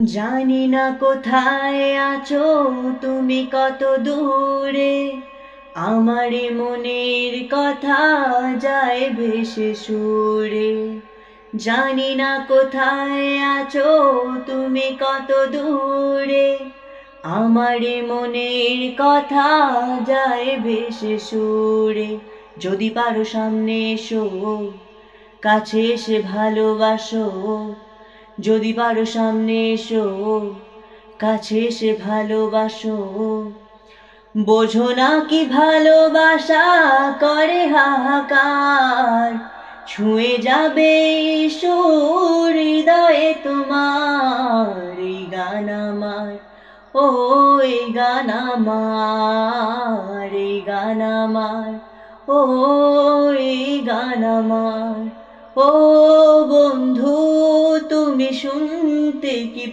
জানি না কোথায় আছো তুমি, কত দূরে আমার মনের কথা যায় ভেসে সুরে। জানি না কোথায় আছো তুমি, কত দূরে আমার মনের কথা যায় ভেসে সুরে। যদি পারো সামনে এসো, কাছে এসে ভালোবাসো। যদি পারো সামনে এসো, কাছে এসে ভালোবাসো। বোঝো না কি ভালোবাসা করে হাহাকার, ছুঁয়ে যাবে সুর হৃদয়ে তোমার। এই গান আমার, ও এই গান আমার, এই গান আমার, ও এই গান আমার। ও বন্ধু, তুমি শুনতে কি